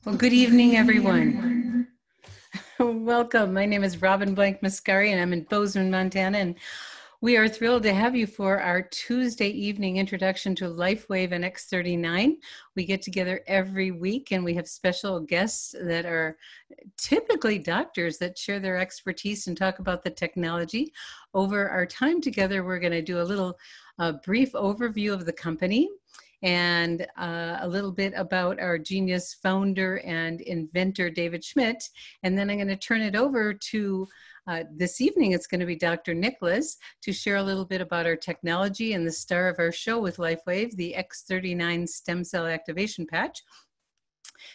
Well, good evening, everyone. Welcome. My name is Robin Blank Mascari, and I'm in Bozeman, Montana. And we are thrilled to have you for our Tuesday evening introduction to LifeWave and X39. We get together every week, and we have special guests that are typically doctors that share their expertise and talk about the technology. Over our time together, we're going to do a little brief overview of the company and a little bit about our genius founder and inventor, David Schmidt. And then I'm going to turn it over to this evening, it's going to be Dr. Nicholas to share a little bit about our technology and the star of our show with LifeWave, the X39 stem cell activation patch.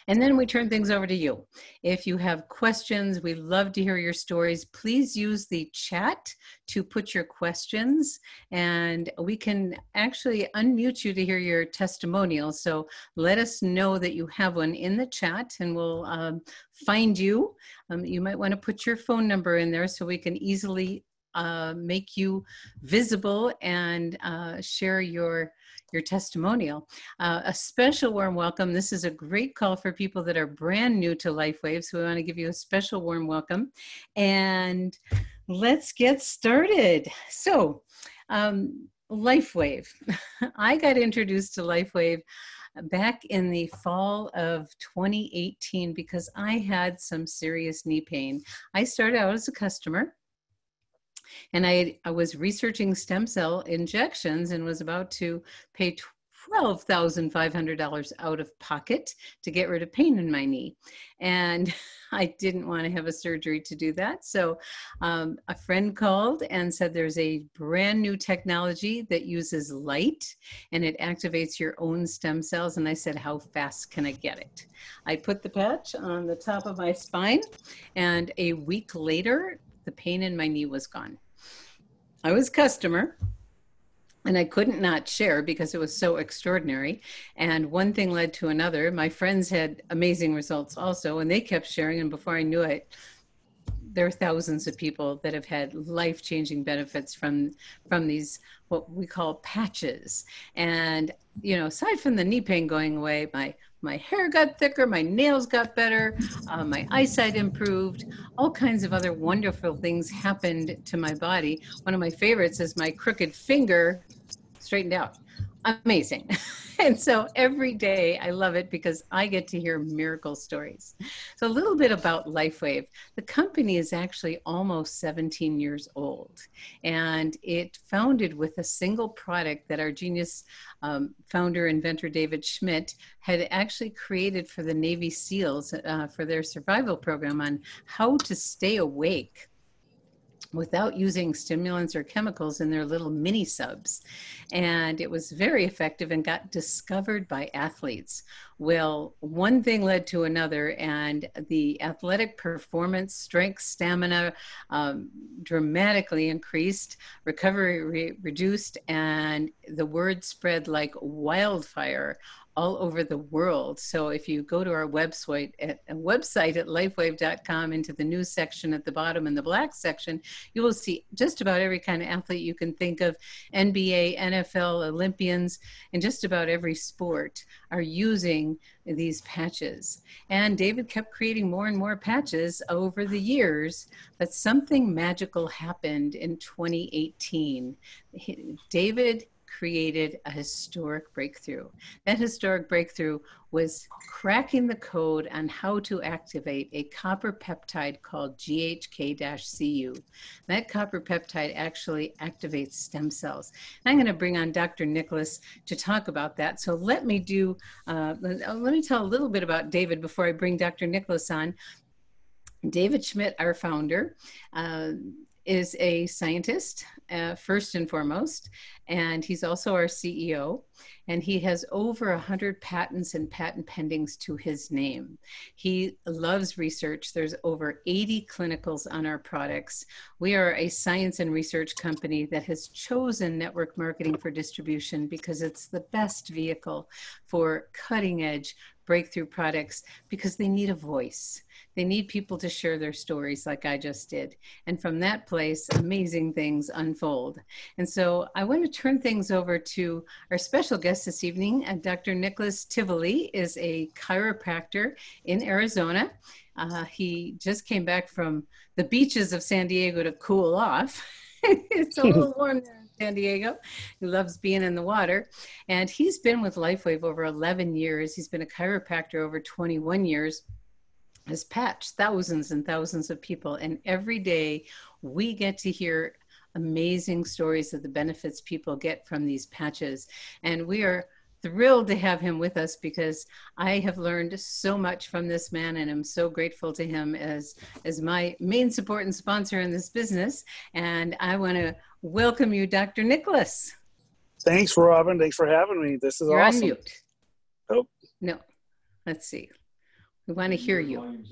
And then we turn things over to you. If you have questions, we love to hear your stories. Please use the chat to put your questions, and we can actually unmute you to hear your testimonial. So let us know that you have one in the chat, and we'll find you. You might want to put your phone number in there so we can easily make you visible and share your testimonial. A special warm welcome. This is a great call for people that are brand new to LifeWave, so we want to give you a special warm welcome. And let's get started. So, LifeWave. I got introduced to LifeWave back in the fall of 2018 because I had some serious knee pain. I started out as a customer, and I was researching stem cell injections and was about to pay $12,500 out of pocket to get rid of pain in my knee. And I didn't want to have a surgery to do that. So a friend called and said there's a brand new technology that uses light and it activates your own stem cells. And I said, how fast can I get it? I put the patch on the top of my spine, and a week later, the pain in my knee was gone. I was a customer, and I couldn't not share because it was so extraordinary. And one thing led to another. My friends had amazing results also, and they kept sharing. And before I knew it, there are thousands of people that have had life-changing benefits from these, what we call patches. And, you know, aside from the knee pain going away, my hair got thicker, my nails got better, my eyesight improved, all kinds of other wonderful things happened to my body. One of my favorites is my crooked finger straightened out. Amazing. And so every day I love it because I get to hear miracle stories. So a little bit about LifeWave. The company is actually almost 17 years old, and it founded with a single product that our genius founder, inventor David Schmidt had actually created for the Navy SEALs for their survival program on how to stay awake without using stimulants or chemicals in their little mini subs. And it was very effective and got discovered by athletes. Well, one thing led to another, and the athletic performance, strength, stamina dramatically increased, recovery reduced, and the word spread like wildfire all over the world. So if you go to our website at lifewave.com into the news section at the bottom in the black section, you will see just about every kind of athlete you can think of, NBA, NFL, Olympians, and just about every sport are using these patches. And David kept creating more and more patches over the years, but something magical happened in 2018. David created a historic breakthrough. That historic breakthrough was cracking the code on how to activate a copper peptide called GHK-Cu. That copper peptide actually activates stem cells. And I'm going to bring on Dr. Nicholas to talk about that. So let me tell a little bit about David before I bring Dr. Nicholas on. David Schmidt, our founder, is a scientist, first and foremost, and he's also our CEO, and he has over 100 patents and patent pendings to his name. He loves research. There's over 80 clinicals on our products. We are a science and research company that has chosen network marketing for distribution because it's the best vehicle for cutting edge breakthrough products because they need a voice. They need people to share their stories like I just did. And from that place, amazing things unfold. And so I want to turn things over to our special guest this evening. Dr. Nicholas Tivoli is a chiropractor in Arizona. He just came back from the beaches of San Diego to cool off. It's a little warm there in San Diego. He loves being in the water. And he's been with LifeWave over 11 years. He's been a chiropractor over 21 years. Has patched thousands and thousands of people. And every day we get to hear amazing stories of the benefits people get from these patches. And we are thrilled to have him with us because I have learned so much from this man, and I'm so grateful to him as my main support and sponsor in this business. And I want to welcome you, Dr. Nicholas. Thanks, Robin. Thanks for having me. This is You're awesome. You're on mute. Oh. No. Let's see. We want to hear you.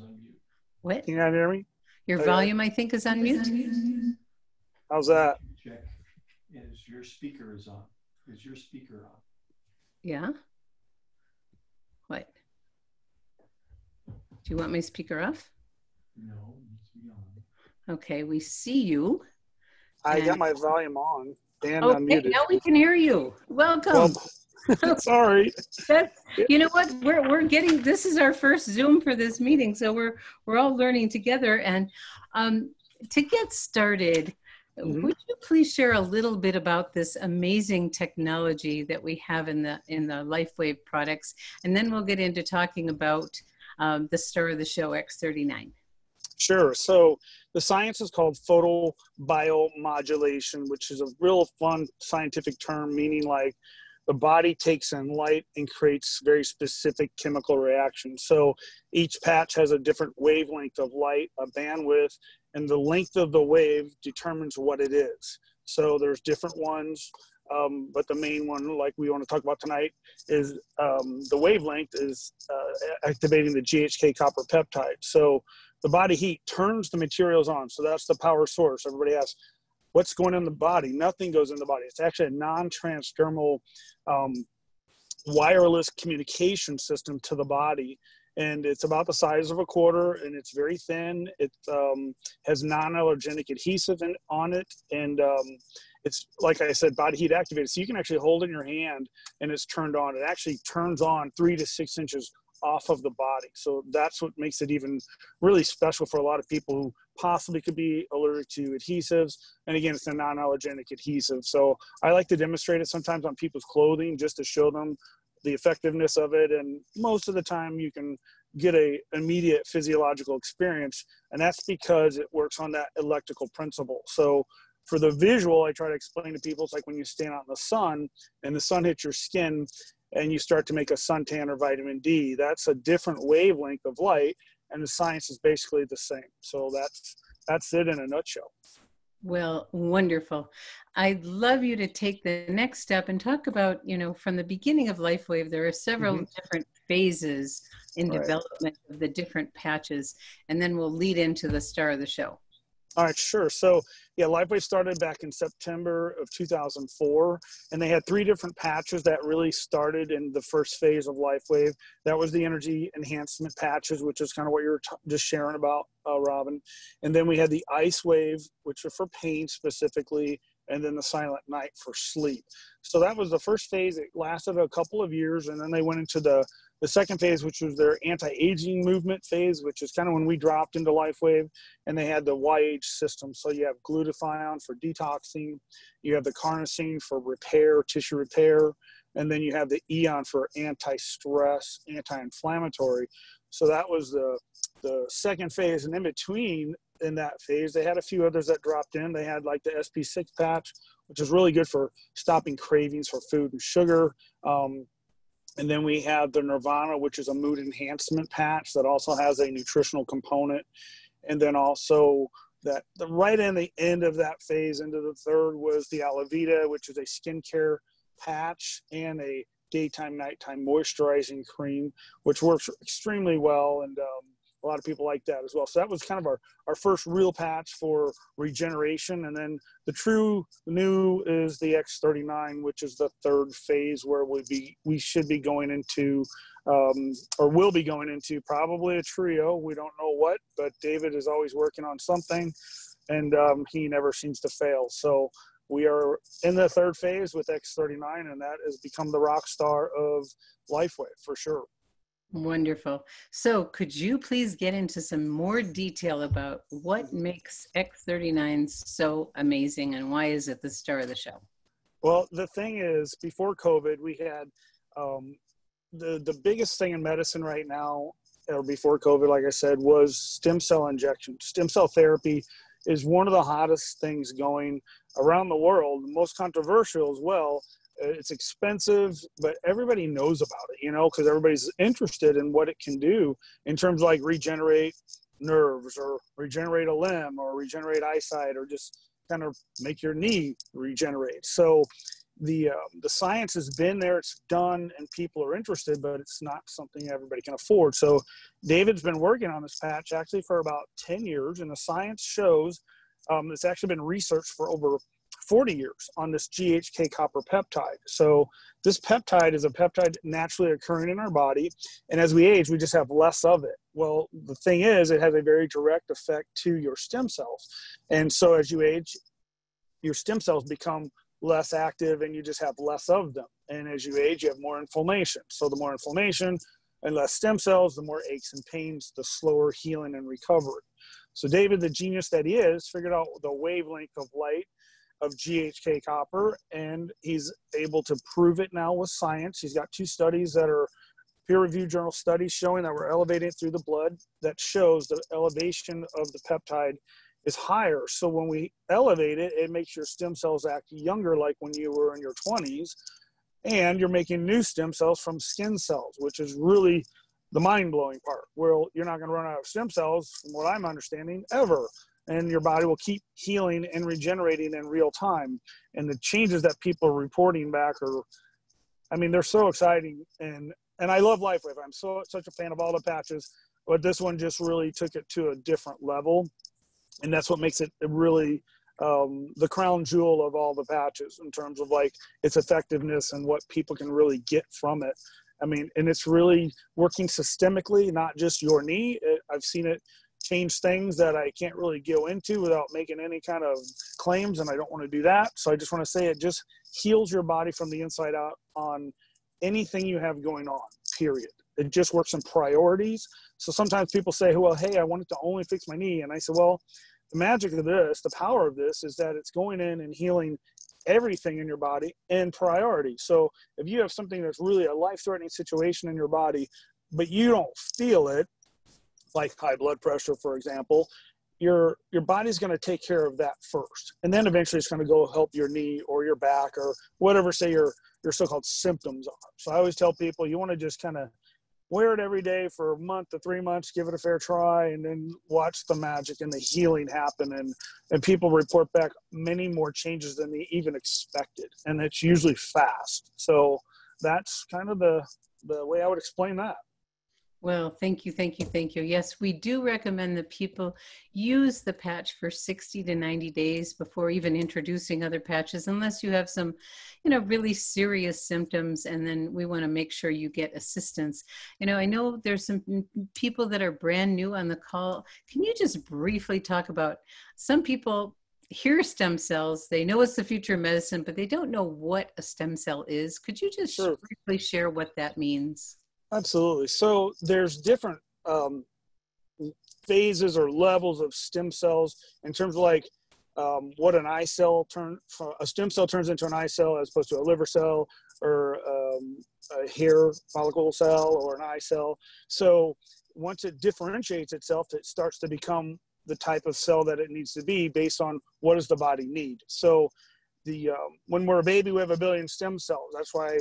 What? Can you not hear me? Your volume, I think, is on mute. How's that? Check. Is your speaker on? Is your speaker on? Yeah. What? Do you want my speaker off? No, it needs to be on. Okay, we see you. I got my volume on and okay, unmuted. Now we can hear you. Welcome. Sorry. You know what? We're getting. This is our first Zoom for this meeting, so we're all learning together. And to get started, would you please share a little bit about this amazing technology that we have in the LifeWave products, and then we'll get into talking about the star of the show, X39. Sure. So the science is called photobiomodulation, which is a real fun scientific term, meaning like the body takes in light and creates very specific chemical reactions. So each patch has a different wavelength of light, a bandwidth, and the length of the wave determines what it is. So there's different ones, but the main one, like we want to talk about tonight, is the wavelength is activating the GHK copper peptide. So the body heat turns the materials on. So that's the power source. Everybody asks, what's going in the body? Nothing goes in the body. It's actually a non-transdermal wireless communication system to the body. And it's about the size of a quarter, and it's very thin. It has non-allergenic adhesive on it. And it's, like I said, body heat activated. So you can actually hold it in your hand and it's turned on. It actually turns on 3 to 6 inches off of the body. So that's what makes it even really special for a lot of people who possibly could be allergic to adhesives. And again, it's a non-allergenic adhesive. So I like to demonstrate it sometimes on people's clothing just to show them the effectiveness of it. And most of the time you can get a immediate physiological experience. And that's because it works on that electrical principle. So for the visual, I try to explain to people, it's like when you stand out in the sun and the sun hits your skin and you start to make a suntan or vitamin D, that's a different wavelength of light. And the science is basically the same. So that's it in a nutshell. Well, wonderful. I'd love you to take the next step and talk about, from the beginning of LifeWave, there are several different phases in development of the different patches, and then we'll lead into the star of the show. All right, sure. So yeah, LifeWave started back in September of 2004, and they had 3 different patches that really started in the first phase of LifeWave. That was the energy enhancement patches, which is kind of what you were just sharing about, Robin. And then we had the Ice Wave, which are for pain specifically, and then the Silent Night for sleep. So that was the first phase. It lasted a couple of years, and then they went into the second phase, which was their anti-aging movement phase, which is kind of when we dropped into LifeWave, and they had the YH system. So you have glutathione for detoxing, you have the carnosine for repair, tissue repair, and then you have the Eon for anti-stress, anti-inflammatory. So that was the second phase. And in between, in that phase, they had a few others that dropped in. They had like the SP6 patch, which is really good for stopping cravings for food and sugar. And then we have the Nirvana, which is a mood enhancement patch that also has a nutritional component. And then also that right in the end of that phase, into the third, was the Alavita, which is a skincare patch and a daytime, nighttime moisturizing cream, which works extremely well. And a lot of people like that as well. So that was kind of our first real patch for regeneration. And then the true new is the X39, which is the third phase, where we should be going into, or will be going into, probably a trio. We don't know what, but David is always working on something, and he never seems to fail. So we are in the third phase with X39, and that has become the rock star of LifeWave for sure. Wonderful. So could you please get into some more detail about what makes X39 so amazing, and why is it the star of the show? Well, the thing is, before COVID, we had the biggest thing in medicine right now, or before COVID, like I said, was stem cell injection. Stem cell therapy is one of the hottest things going around the world, most controversial as well. It's expensive, but everybody knows about it, because everybody's interested in what it can do in terms of like regenerate nerves, or regenerate a limb, or regenerate eyesight, or just kind of make your knee regenerate. So the science has been there, it's done, and people are interested, but it's not something everybody can afford. So David's been working on this patch actually for about 10 years, and the science shows it's actually been researched for over 40 years on this GHK copper peptide. So this peptide is a peptide naturally occurring in our body, and as we age, we just have less of it. Well, the thing is, it has a very direct effect to your stem cells. And so as you age, your stem cells become less active, and you just have less of them. And as you age, you have more inflammation. So the more inflammation and less stem cells, the more aches and pains, the slower healing and recovery. So David, the genius that he is, figured out the wavelength of light of GHK copper, and he's able to prove it now with science. He's got 2 studies that are peer-reviewed journal studies showing that we're elevating it through the blood, that shows the elevation of the peptide is higher. So when we elevate it, it makes your stem cells act younger, like when you were in your 20s, and you're making new stem cells from skin cells, which is really the mind-blowing part. Well, you're not going to run out of stem cells, from what I'm understanding, ever. And your body will keep healing and regenerating in real time. And the changes that people are reporting back are, I mean, they're so exciting. And I love LifeWave. I'm such a fan of all the patches, but this one just really took it to a different level. And that's what makes it really the crown jewel of all the patches in terms of like its effectiveness and what people can really get from it. I mean, and it's really working systemically, not just your knee. I've seen it change things that I can't really go into without making any kind of claims, and I don't want to do that. So I just want to say it just heals your body from the inside out on anything you have going on, period. It just works in priorities. So sometimes people say, well, hey, I wanted to only fix my knee. And I said, well, the magic of this, the power of this, is that it's going in and healing everything in your body in priority. So if you have something that's really a life-threatening situation in your body, but you don't feel it, like high blood pressure, for example, your body's going to take care of that first. And then eventually it's going to go help your knee or your back or whatever, say your so-called symptoms are. So I always tell people, you want to just kind of wear it every day for a month to 3 months, give it a fair try, and then watch the magic and the healing happen. And people report back many more changes than they even expected. And it's usually fast. So that's kind of the way I would explain that. Well, thank you, thank you, thank you. Yes, we do recommend that people use the patch for 60 to 90 days before even introducing other patches, unless you have some, really serious symptoms, and then we want to make sure you get assistance. I know there's some people that are brand new on the call. Can you just briefly talk about, some people hear stem cells, they know it's the future of medicine, but they don't know what a stem cell is. Could you just briefly share what that means? Absolutely. So there's different phases or levels of stem cells in terms of like what a stem cell turns into an eye cell as opposed to a liver cell or a hair follicle cell or an eye cell. So once it differentiates itself, it starts to become the type of cell that it needs to be based on what does the body need. So when we're a baby, we have 1 billion stem cells. That's why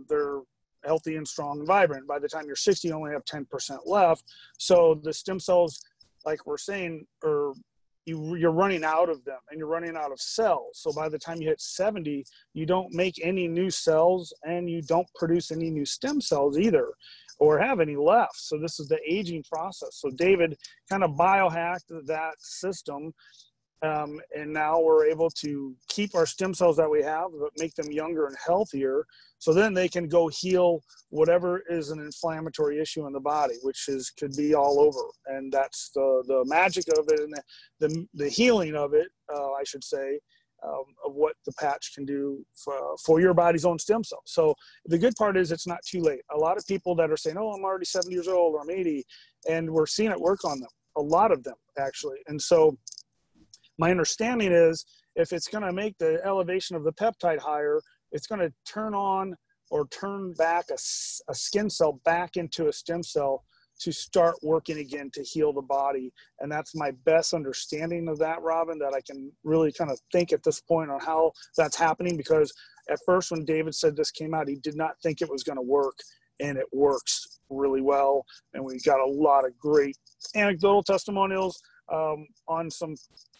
they're healthy and strong and vibrant. By the time you're 60, you only have 10% left. So the stem cells, like we're saying, you're running out of them and you're running out of cells. So by the time you hit 70, you don't make any new cells and you don't produce any new stem cells either. or have any left. So this is the aging process. So David kind of biohacked that system. And now we're able to keep our stem cells that we have, but make them younger and healthier. So then they can go heal whatever is an inflammatory issue in the body, which could be all over. And that's the magic of it, and the healing of it, I should say, of what the patch can do for your body's own stem cells. So the good part is it's not too late. A lot of people that are saying, oh, I'm already 70 years old, or I'm 80, and we're seeing it work on them, a lot of them actually. And so my understanding is if it's going to make the elevation of the peptide higher, it's going to turn on or turn back a skin cell back into a stem cell to start working again to heal the body. And that's my best understanding of that, Robin, that I can really kind of think at this point on how that's happening, because at first when David said this came out, he did not think it was going to work, and it works really well. And we got a lot of great anecdotal testimonials on some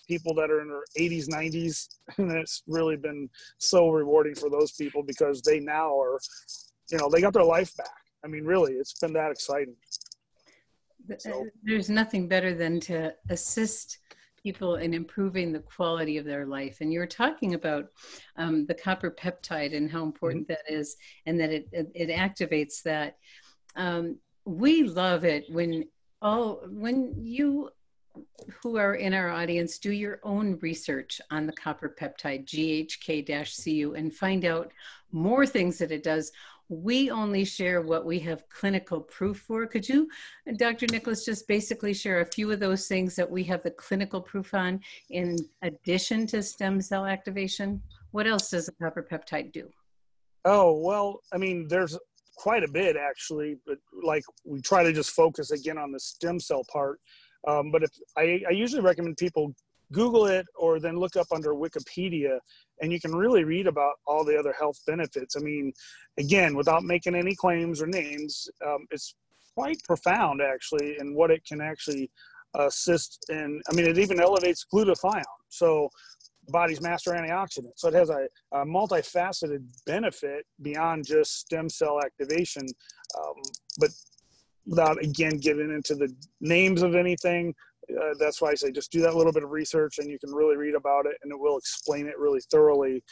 people that are in their 80s, 90s, and it's really been so rewarding for those people, because they now are, they got their life back. I mean, really, it's been that exciting. So. There's nothing better than to assist people in improving the quality of their life. And you were talking about the copper peptide and how important that is, and that it activates that. We love it when you who are in our audience do your own research on the copper peptide, GHK-Cu, and find out more things that it does. We only share what we have clinical proof for. Could you, Dr. Nicholas, just basically share a few of those things that we have the clinical proof on in addition to stem cell activation? What else does the copper peptide do? Oh, well, I mean, there's quite a bit actually, but like we try to just focus again on the stem cell part. But if I usually recommend people Google it or then look up under Wikipedia, and you can really read about all the other health benefits. I mean, again, without making any claims or names, it's quite profound actually in what it can actually assist in. I mean, it even elevates glutathione, so the body's master antioxidant. So it has a multifaceted benefit beyond just stem cell activation, but without, again, getting into the names of anything. That's why I say just do that little bit of research, and you can really read about it, and it will explain it really thoroughly.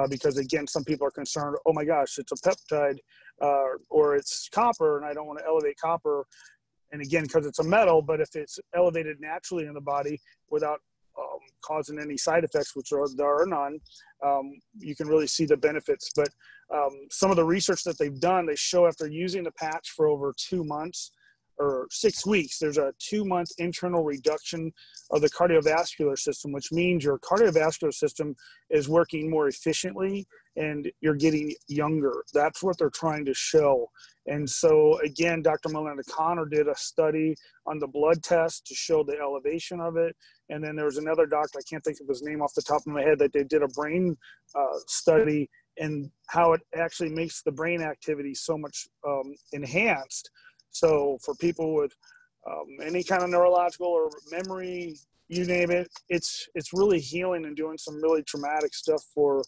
Because, again, some people are concerned, oh, my gosh, it's a peptide or it's copper, and I don't want to elevate copper. And, again, because it's a metal, but if it's elevated naturally in the body without causing any side effects, which there are none, you can really see the benefits. But some of the research that they've done, they show after using the patch for over 2 months or 6 weeks, there's a 2-month internal reduction of the cardiovascular system, which means your cardiovascular system is working more efficiently and you're getting younger. That's what they're trying to show. And so, again, Dr. Melinda Connor did a study on the blood test to show the elevation of it. And then there was another doctor, I can't think of his name off the top of my head, that they did a brain study and how it actually makes the brain activity so much enhanced. So for people with any kind of neurological or memory, you name it, it's really healing and doing some really traumatic stuff for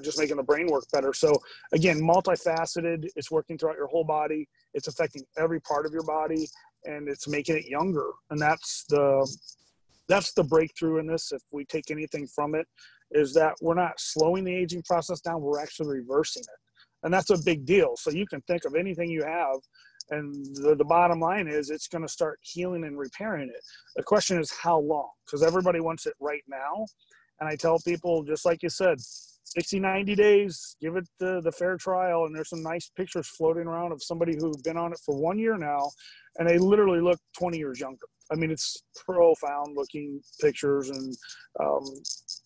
just making the brain work better. So again, multifaceted, it's working throughout your whole body. It's affecting every part of your body, and it's making it younger. And that's the breakthrough in this. If we take anything from it, is that we're not slowing the aging process down, we're actually reversing it. And that's a big deal. So you can think of anything you have, and the bottom line is it's going to start healing and repairing it. The question is how long, because everybody wants it right now. And I tell people, just like you said, 60, 90 days, give it the fair trial. And there's some nice pictures floating around of somebody who's been on it for 1 year now, and they literally look 20 years younger. I mean, it's profound looking pictures, and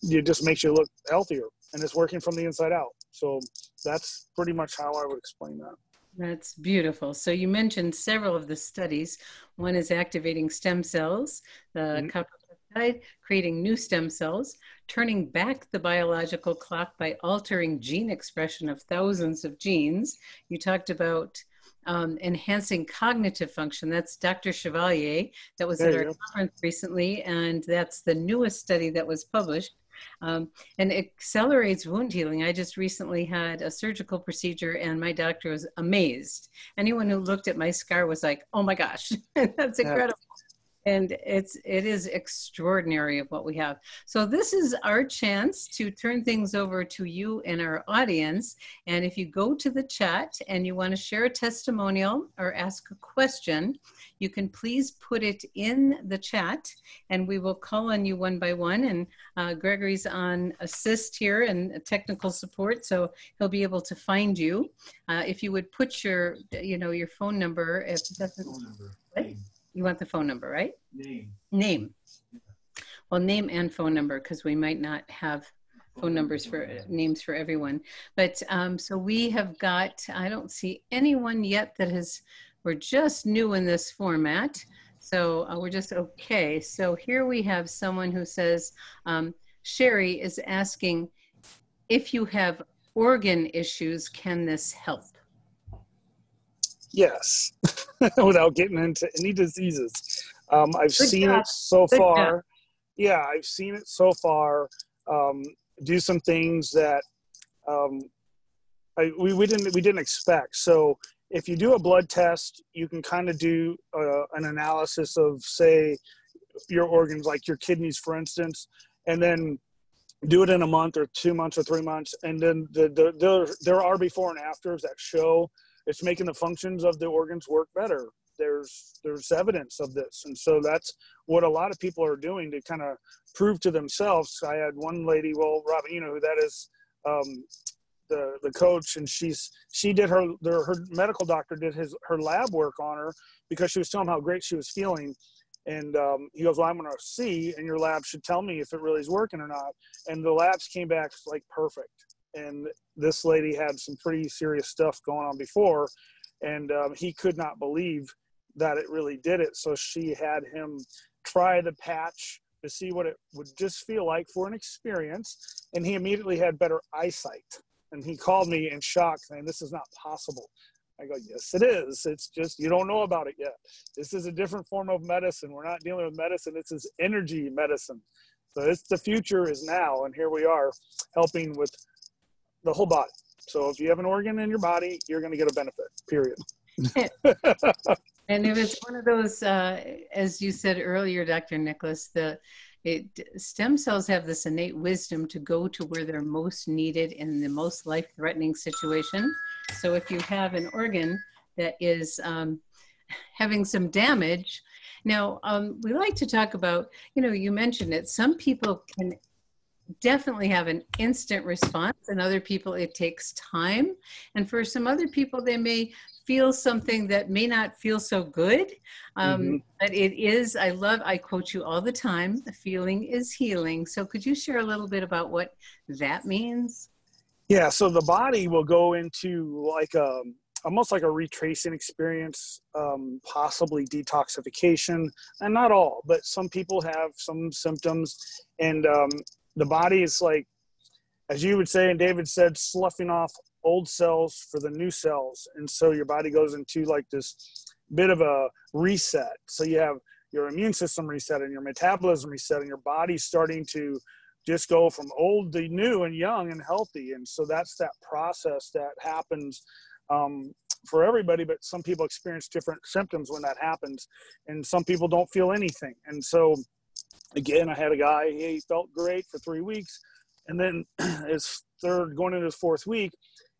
it just makes you look healthier, and it's working from the inside out. So that's pretty much how I would explain that. That's beautiful. So you mentioned several of the studies. One is activating stem cells, the copper peptide, creating new stem cells, turning back the biological clock by altering gene expression of thousands of genes. You talked about enhancing cognitive function. That's Dr. Chevalier. That was at our conference recently, and that's the newest study that was published. and accelerates wound healing. I just recently had a surgical procedure and my doctor was amazed. Anyone who looked at my scar was like, oh my gosh, that's incredible. And it is extraordinary of what we have. So this is our chance to turn things over to you and our audience. And if you go to the chat and you want to share a testimonial or ask a question, you can please put it in the chat and we will call on you one by one. And Gregory's on assist here and technical support, so he'll be able to find you. If you would put your, your phone number, if it doesn't. Phone number. You want the phone number, right? Name. Name. Well, name and phone number, because we might not have phone numbers for names for everyone. But so we have got, I don't see anyone yet that we're just new in this format. So we're just okay. So here we have someone who says, Sherry is asking, if you have organ issues, can this help? Yes, without getting into any diseases. I've seen it so far. Yeah, I've seen it so far do some things that we didn't expect. So if you do a blood test, you can kind of do an analysis of, say, your organs, like your kidneys, for instance, and then do it in a month or 2 months or 3 months. And then there are before and afters that show it's making the functions of the organs work better. There's evidence of this. And so that's what a lot of people are doing to kind of prove to themselves. I had one lady, well, Robin, you know who that is, the coach, and she did her medical doctor did her lab work on her because she was telling him how great she was feeling. And he goes, well, I'm going to see, and your lab should tell me if it really is working or not. And the labs came back like perfect. And this lady had some pretty serious stuff going on before, and he could not believe that it really did it. So she had him try the patch to see what it would just feel like for an experience, and he immediately had better eyesight. And he called me in shock saying, this is not possible. I go, yes, it is. It's just you don't know about it yet. This is a different form of medicine. We're not dealing with medicine. This is energy medicine. So the future is now, and here we are helping with the whole body. So if you have an organ in your body, you're going to get a benefit, period. And if it's one of those, as you said earlier, Dr. Nicholas, stem cells have this innate wisdom to go to where they're most needed in the most life-threatening situation. So if you have an organ that is having some damage, now we like to talk about, you mentioned it, some people can definitely have an instant response, and other people it takes time, and for some other people they may feel something that may not feel so good, but it is, I quote you all the time, the feeling is healing. So could you share a little bit about what that means? Yeah, so the body will go into like almost like a retracing experience, possibly detoxification, and not all, but some people have some symptoms, and the body is like, as you would say and David said, sloughing off old cells for the new cells. And so your body goes into like this bit of a reset. So you have your immune system reset and your metabolism reset, and your body's starting to just go from old to new and young and healthy. And so that's that process that happens for everybody, but some people experience different symptoms when that happens, and some people don't feel anything. And so again, I had a guy, he felt great for 3 weeks, and then going into his fourth week,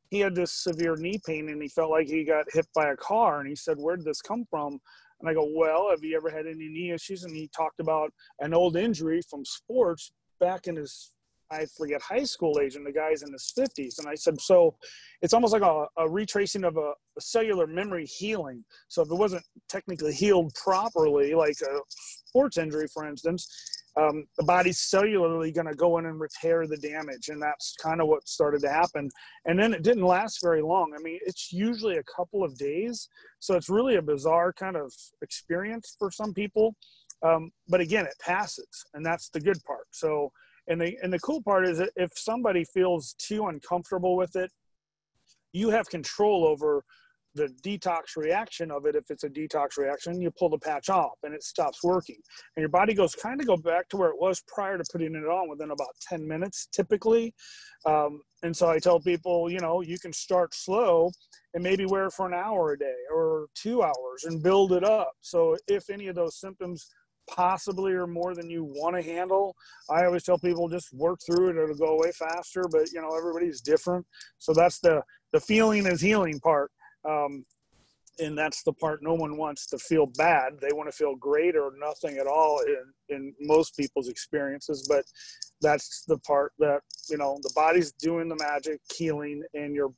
he had this severe knee pain, and he felt like he got hit by a car. And he said, where did this come from? And I go, well, have you ever had any knee issues? And he talked about an old injury from sports back in his, I forget, high school age, and the guy's in his 50s. And I said, so it's almost like a retracing of a cellular memory healing. So if it wasn't technically healed properly, like a sports injury, for instance, the body's cellularly going to go in and repair the damage. And that's kind of what started to happen. And then it didn't last very long. I mean, it's usually a couple of days. So it's really a bizarre kind of experience for some people. But again, it passes, and that's the good part. So, and the cool part is that if somebody feels too uncomfortable with it, you have control over the detox reaction of it, if it's a detox reaction, you pull the patch off and it stops working. And your body go back to where it was prior to putting it on within about 10 minutes, typically. And so I tell people, you know, you can start slow and maybe wear it for an hour a day or 2 hours and build it up. So if any of those symptoms possibly are more than you want to handle, I always tell people just work through it. It'll go away faster, but you know, everybody's different. So that's the feeling is healing part. And that's the part no one wants to feel bad. They want to feel great or nothing at all in most people's experiences. But that's the part that, you know, the body's doing the magic, healing, and your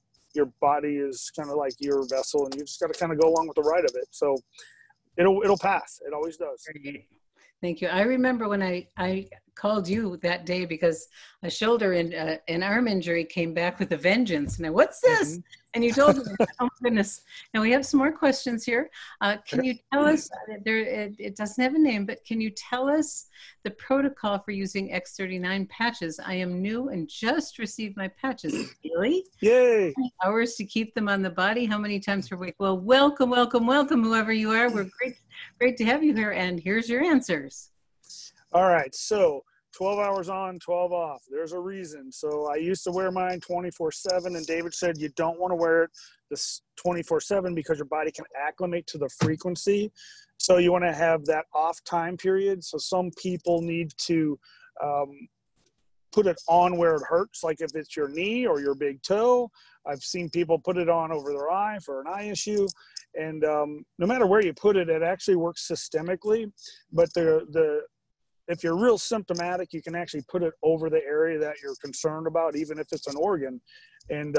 body is kind of like your vessel, and you just got to kind of go along with the ride of it. So it'll pass. It always does. Thank you. I remember when I called you that day because a shoulder and an arm injury came back with a vengeance. And what's this? Mm-hmm. And you told me, oh my goodness. Now we have some more questions here. Can you tell us, it doesn't have a name, but can you tell us the protocol for using X39 patches? I am new and just received my patches. Really? Yay. How many hours to keep them on the body? How many times per week? Well, welcome, welcome, welcome, whoever you are. We're great to have you here. And here's your answers. All right. So 12 hours on, 12 off. There's a reason. So I used to wear mine 24/7, and David said you don't want to wear it this 24/7 because your body can acclimate to the frequency. So you want to have that off time period. So some people need to put it on where it hurts, like if it's your knee or your big toe. I've seen people put it on over their eye for an eye issue. And no matter where you put it, it actually works systemically. But if you're real symptomatic, you can actually put it over the area that you're concerned about, even if it's an organ. And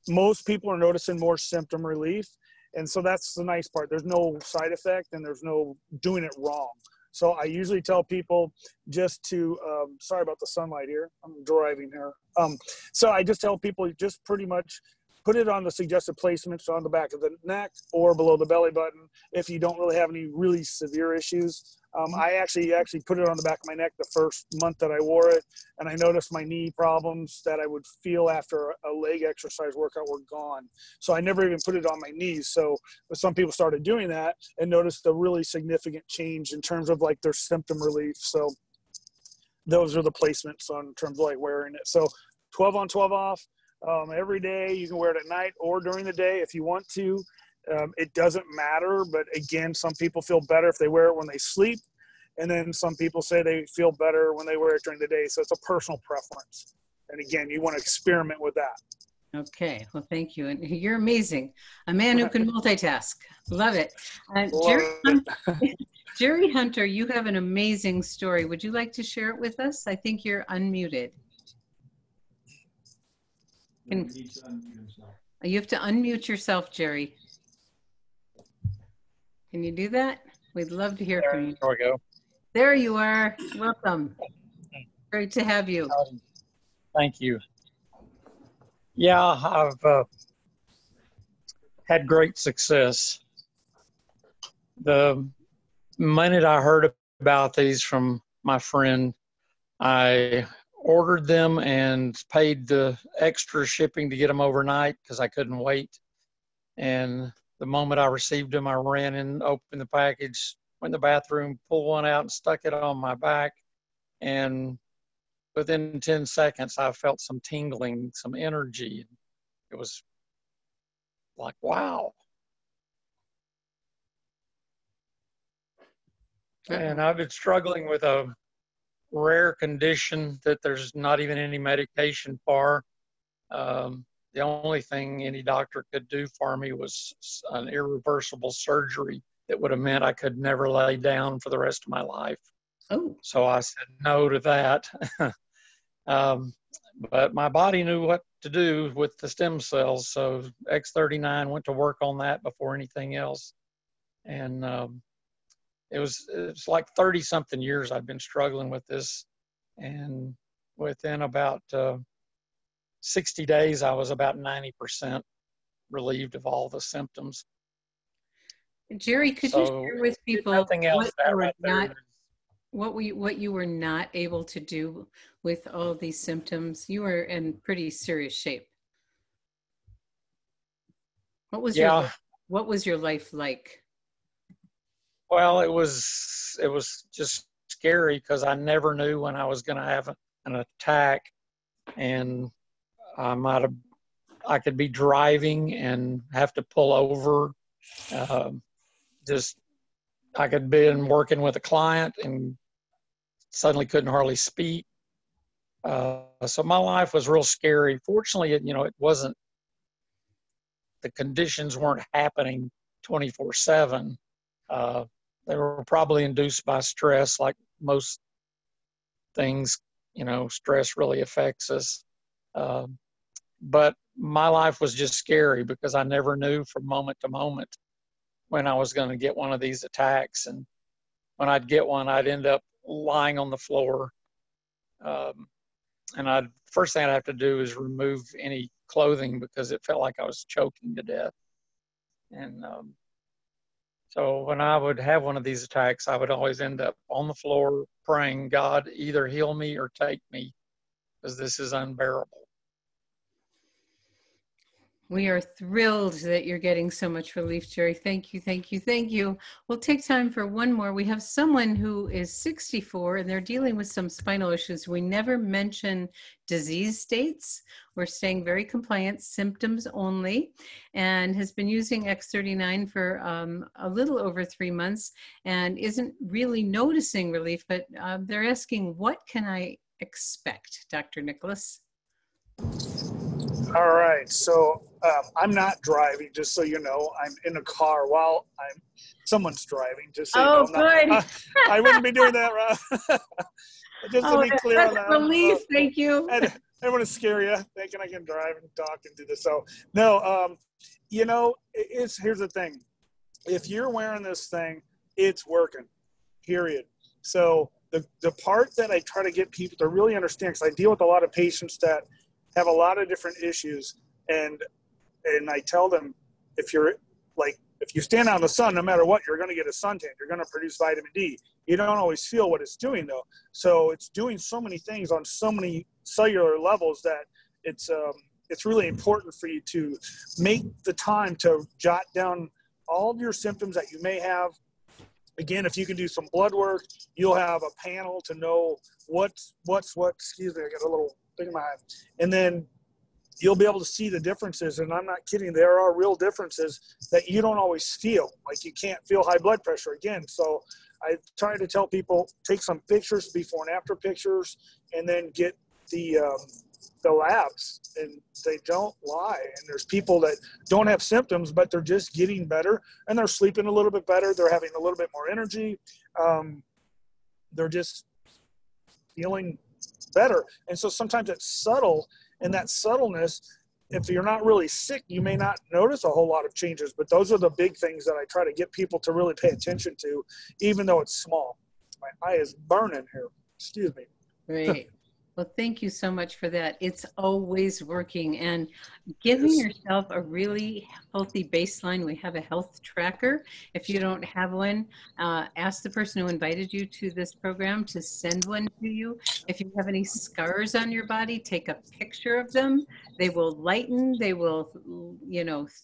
most people are noticing more symptom relief. And so that's the nice part. There's no side effect and there's no doing it wrong. So I usually tell people just to, sorry about the sunlight here, I'm driving here. So I just tell people just pretty much put it on the suggested placements on the back of the neck or below the belly button if you don't really have any really severe issues. I actually put it on the back of my neck the first month that I wore it, and I noticed my knee problems that I would feel after a leg exercise workout were gone. So I never even put it on my knees. So some people started doing that and noticed a really significant change in terms of like their symptom relief. So those are the placements on terms of like wearing it. So 12 on, 12 off. Every day. You can wear it at night or during the day if you want to. It doesn't matter, but again, some people feel better if they wear it when they sleep, and then some people say they feel better when they wear it during the day. So it's a personal preference. And again, you want to experiment with that. Okay, well, thank you. And you're amazing. A man who can multitask. Love it. Jerry Hunter, you have an amazing story. Would you like to share it with us? I think you're unmuted. You have to unmute yourself, Jerry. Can you do that? We'd love to hear from you. There we go. There you are. Welcome. Great to have you. Thank you. Yeah, I've had great success. The minute I heard about these from my friend, I ordered them and paid the extra shipping to get them overnight because I couldn't wait. And the moment I received them, I ran and opened the package, went in the bathroom, pulled one out and stuck it on my back. And within 10 seconds, I felt some tingling, some energy. It was like, wow. And I've been struggling with a rare condition that there's not even any medication for. The only thing any doctor could do for me was an irreversible surgery that would have meant I could never lay down for the rest of my life. Oh. So I said no to that. But my body knew what to do with the stem cells. So X39 went to work on that before anything else. And it's like 30 something years I've been struggling with this. And within about 60 days, I was about 90% relieved of all the symptoms. Jerry, could you share with people nothing else what you were not able to do with all these symptoms? You were in pretty serious shape. What was your What was your life like? Well, it was just scary because I never knew when I was going to have an attack, and I could be driving and have to pull over. Just I could be working with a client and suddenly couldn't hardly speak. So my life was real scary. Fortunately, it wasn't. The conditions weren't happening 24/7. They were probably induced by stress, like most things. Stress really affects us. But my life was just scary because I never knew from moment to moment when I was going to get one of these attacks. And when I'd get one, I'd end up lying on the floor. And first thing I'd have to do is remove any clothing because it felt like I was choking to death. And so when I would have one of these attacks, I would always end up on the floor praying, God, either heal me or take me, because this is unbearable. We are thrilled that you're getting so much relief, Jerry. Thank you, thank you, thank you. We'll take time for one more. We have someone who is 64 and they're dealing with some spinal issues. We never mention disease states. We're staying very compliant, symptoms only, and has been using X39 for a little over 3 months and isn't really noticing relief, but they're asking, what can I expect, Dr. Nicholas? All right, so I'm not driving, just so you know. I'm in a car while someone's driving, just so you know. Good. I wouldn't be doing that, Rob. Just to be clear on that. Relief, thank you. I don't want to scare you, thinking I can drive and talk and do this. So, no, here's the thing. If you're wearing this thing, it's working, period. So the part that I try to get people to really understand, because I deal with a lot of patients that have a lot of different issues, and I tell them, if you stand out in the sun, no matter what, you're going to get a suntan. You're going to produce vitamin D. You don't always feel what it's doing, though. So it's doing so many things on so many cellular levels that it's really important for you to make the time to jot down all of your symptoms that you may have. Again, if you can do some blood work, you'll have a panel to know what's what. Excuse me, I got a little thing in my eye. And then you'll be able to see the differences. And I'm not kidding. There are real differences that you don't always feel. Like you can't feel high blood pressure again. So I try to tell people, take some pictures, before and after pictures, and then get the labs, and they don't lie. And there's people that don't have symptoms, but they're just getting better, and they're sleeping a little bit better. They're having a little bit more energy. They're just feeling better. And so sometimes it's subtle, and that subtleness, if you're not really sick, you may not notice a whole lot of changes, but those are the big things that I try to get people to really pay attention to, even though it's small. My eye is burning here. Excuse me. Great. Well, thank you so much for that. It's always working, and giving yourself a really healthy baseline. We have a health tracker. If you don't have one, ask the person who invited you to this program to send one to you. If you have any scars on your body, take a picture of them. They will lighten, they will,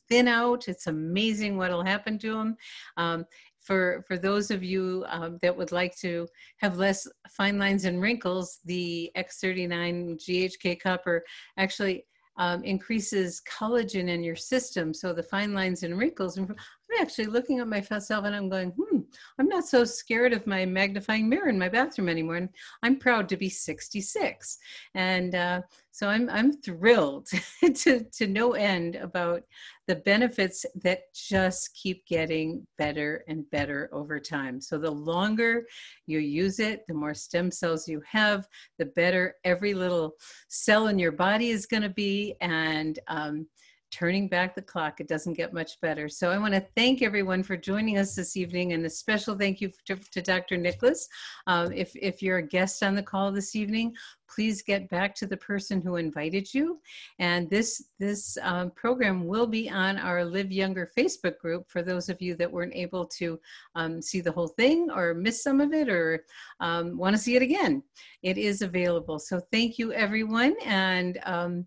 thin out. It's amazing what will happen to them. For those of you that would like to have less fine lines and wrinkles, the X39 GHK copper actually increases collagen in your system. So the fine lines and wrinkles, I'm actually looking at myself and I'm going, I'm not so scared of my magnifying mirror in my bathroom anymore. And I'm proud to be 66. And so I'm thrilled to no end about the benefits that just keep getting better and better over time. So the longer you use it, the more stem cells you have, the better every little cell in your body is going to be. And turning back the clock, it doesn't get much better. So I want to thank everyone for joining us this evening, and a special thank you to Dr. Nicholas. If you're a guest on the call this evening, please get back to the person who invited you. And this program will be on our Live Younger Facebook group for those of you that weren't able to see the whole thing or miss some of it or want to see it again. It is available. So thank you, everyone, and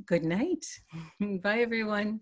good night. Bye, everyone.